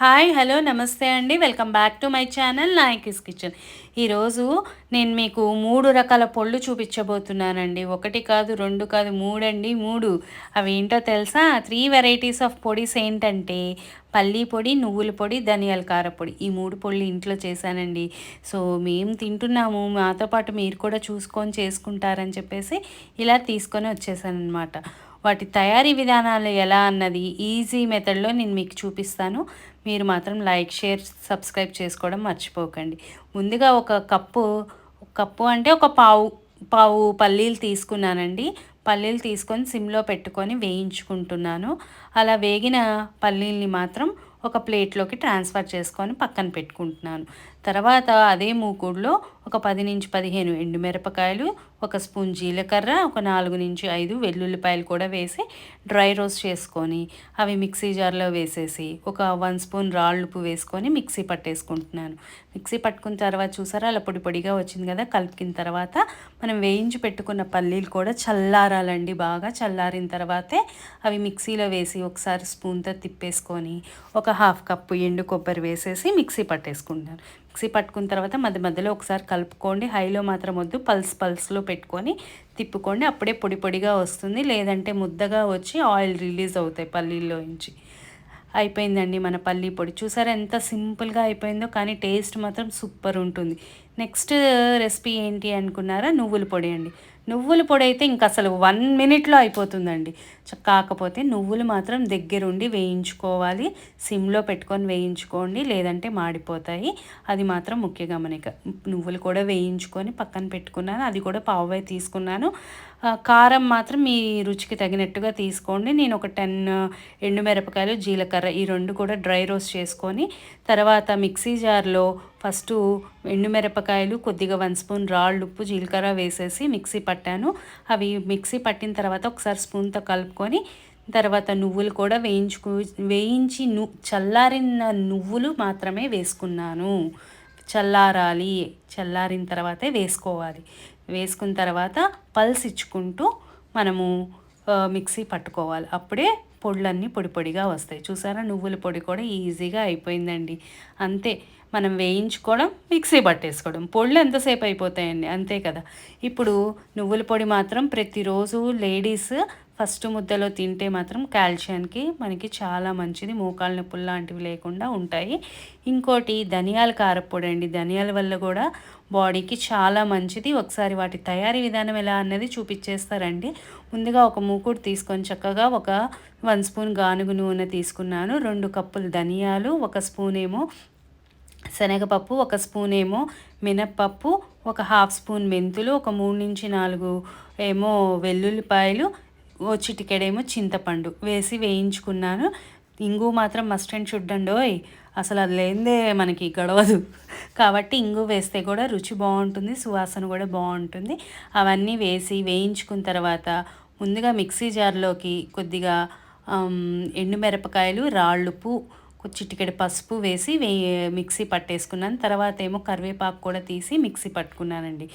Hi hello నమస్తే అండి. Welcome back to my channel Nayaki's kitchen. ఈరోజు నేను మీకు 3 రకాల పొళ్ళు చూపించబోతున్నానండి. 1 కాదు, 2 కాదు, 3 అండి 3. అవి ఏంటో తెలుసా? 3 వెరైటీస్ ఆఫ్ పొడిస్ ఏంటంటే పల్లీ పొడి, నువ్వుల పొడి, ధనియాల కారపొడి. ఈ 3 పొళ్ళు ఇంట్లో చేశానండి. సో మేము తింటున్నాము, మాతో పాటు మీరు కూడా చూసుకొని చేసుకుంటారని చెప్పేసి ఇలా తీసుకొని వచ్చేసానమాట. వాటి తయారీ విధానాలు ఎలా అన్నది ఈజీ మెథడ్లో నేను మీకు చూపిస్తాను. మీరు మాత్రం లైక్, షేర్, సబ్స్క్రైబ్ చేసుకోవడం మర్చిపోకండి. ముందుగా ఒక కప్పు అంటే ఒక పావు పల్లీలు తీసుకున్నానండి. పల్లీలు తీసుకొని సిమ్లో పెట్టుకొని వేయించుకుంటున్నాను. అలా వేగిన పల్లీల్ని మాత్రం ఒక ప్లేట్లోకి ట్రాన్స్ఫర్ చేసుకొని పక్కన పెట్టుకుంటున్నాను. తర్వాత అదే మూకుడులో ఒక 10-15 ఎండుమిరపకాయలు, ఒక స్పూన్ జీలకర్ర, ఒక 4-5 వెల్లుల్లిపాయలు కూడా వేసి డ్రై రోస్ట్ చేసుకొని అవి మిక్సీ జార్లో వేసేసి ఒక 1 స్పూన్ రాళ్ళుప్పు వేసుకొని మిక్సీ పట్టేసుకుంటున్నాను. మిక్సీ పట్టుకున్న తర్వాత చూసారా అలా పొడి పొడిగా వచ్చింది కదా. కలిపిన తర్వాత మనం వేయించి పెట్టుకున్న పల్లీలు కూడా చల్లారాలండి. బాగా చల్లారిన తర్వాతే అవి మిక్సీలో వేసి ఒకసారి స్పూన్తో తిప్పేసుకొని ఒక 1/2 కప్పు ఎండు కొబ్బరి వేసేసి మిక్సీ పట్టేసుకుంటాను. మిక్సీ పట్టుకున్న తర్వాత మధ్య మధ్యలో ఒకసారి కలుపుకోండి. హైలో మాత్రం వద్దు, పల్స్లో పెట్టుకొని తిప్పుకోండి. అప్పుడే పొడి పొడిగా వస్తుంది. లేదంటే ముద్దగా వచ్చి ఆయిల్ రిలీజ్ అవుతాయి పల్లీల్లో నుంచి. అయిపోయిందండి మన పల్లీ పొడి. చూసారా ఎంత సింపుల్గా అయిపోయిందో, కానీ టేస్ట్ మాత్రం సూపర్ ఉంటుంది. నెక్స్ట్ రెసిపీ ఏంటి అనుకున్నారా? నువ్వుల పొడి అండి. నువ్వుల పొడి అయితే ఇంక అసలు 1 మినిట్లో అయిపోతుందండి. కాకపోతే నువ్వులు మాత్రం దగ్గరుండి వేయించుకోవాలి. సిమ్లో పెట్టుకొని వేయించుకోండి, లేదంటే మాడిపోతాయి. అది మాత్రం ముఖ్య గమనిక. నువ్వులు కూడా వేయించుకొని పక్కన పెట్టుకున్నాను. అది కూడా పావే తీసుకున్నాను. కారం మాత్రం మీ రుచికి తగినట్టుగా తీసుకోండి. నేను ఒక 10 ఎండుమిరపకాయలు, జీలకర్ర ఈ 2 కూడా డ్రై రోస్ట్ చేసుకొని తర్వాత మిక్సీ జార్లో ఫస్ట్ ఎండుమిరపకాయలు, కొద్దిగా 1 స్పూన్ రాళ్ళుప్పు, జీలకర్ర వేసేసి మిక్సీ పట్టాను. అవి మిక్సీ పట్టిన తర్వాత ఒకసారి స్పూన్తో కలుపుకొని తర్వాత నువ్వులు కూడా వేయించి చల్లారిన నువ్వులు మాత్రమే వేసుకున్నాను. చల్లారాలి, చల్లారిన తర్వాతే వేసుకోవాలి. వేసుకున్న తర్వాత పల్స్ ఇచ్చుకుంటూ మనము మిక్సీ పట్టుకోవాలి. అప్పుడే పొడులన్నీ పొడి పొడిగా వస్తాయి. చూసారా నువ్వుల పొడి కూడా ఈజీగా అయిపోయిందండి. అంతే, మనం వేయించుకోవడం, మిక్సీ పట్టేసుకోవడం, పొడులు ఎంతసేపు అయిపోతాయండి, అంతే కదా. ఇప్పుడు నువ్వుల పొడి మాత్రం ప్రతిరోజు లేడీస్ ఫస్ట్ ముద్దలో తింటే మాత్రం కాల్షియానికి మనకి చాలా మంచిది. మోకాళ్ళ నొప్పులు లాంటివి లేకుండా ఉంటాయి. ఇంకోటి ధనియాల కారపొడి అండి. ధనియాల వల్ల కూడా బాడీకి చాలా మంచిది. ఒకసారి వాటి తయారీ విధానం ఎలా అన్నది చూపించేస్తారండి. ముందుగా ఒక మూకుడు తీసుకొని చక్కగా ఒక 1 స్పూన్ గానుగ నూనె తీసుకున్నాను. 2 కప్పులు ధనియాలు, 1 స్పూన్ ఏమో శనగపప్పు, 1 స్పూన్ ఏమో మినప్పప్పు, ఒక 1/2 స్పూన్ మెంతులు, ఒక 3-4 ఏమో వెల్లుల్లిపాయలు, చిటికెడేమో చింతపండు వేసి వేయించుకున్నాను. ఇంగు మాత్రం మస్ట్ అండ్ షుడ్ అండోయ్, అసలు అది లేనిదే మనకి గడవదు. కాబట్టి ఇంగు వేస్తే కూడా రుచి బాగుంటుంది, సువాసన కూడా బాగుంటుంది. అవన్నీ వేసి వేయించుకున్న తర్వాత ముందుగా మిక్సీ జార్లోకి కొద్దిగా ఎండుమిరపకాయలు, రాళ్ళుప్పు, చిటికెడు పసుపు వేసి మిక్సీ పట్టేసుకున్నాను. తర్వాత ఏమో కరివేపాకు కూడా తీసి మిక్సీ పట్టుకున్నానండి.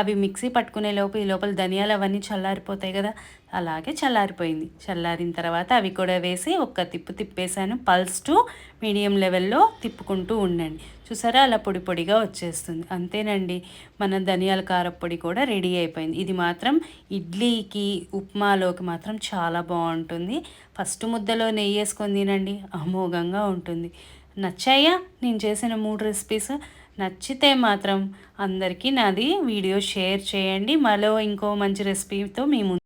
అవి మిక్సీ పట్టుకునే లోపు ఈ లోపల ధనియాలు అవన్నీ చల్లారిపోతాయి కదా. అలాగే చల్లారిపోయింది. చల్లారిన తర్వాత అవి కూడా వేసి ఒక్క తిప్పేసాను. పల్స్ టు మీడియం లెవెల్లో తిప్పుకుంటూ ఉండండి. చూసారా అలా పొడి పొడిగా వచ్చేస్తుంది. అంతేనండి, మన ధనియాల కారపొడి కూడా రెడీ అయిపోయింది. ఇది మాత్రం ఇడ్లీకి, ఉప్మాలోకి మాత్రం చాలా బాగుంటుంది. ఫస్ట్ ముద్దలో నెయ్యి వేసుకొని తినండి, అమోఘంగా ఉంటుంది. నచ్చాయా నేను చేసిన 3 రెసిపీస్? నచ్చితే మాత్రం అందరికీ నాది వీడియో షేర్ చేయండి. మరో ఇంకో మంచి రెసిపీతో మీ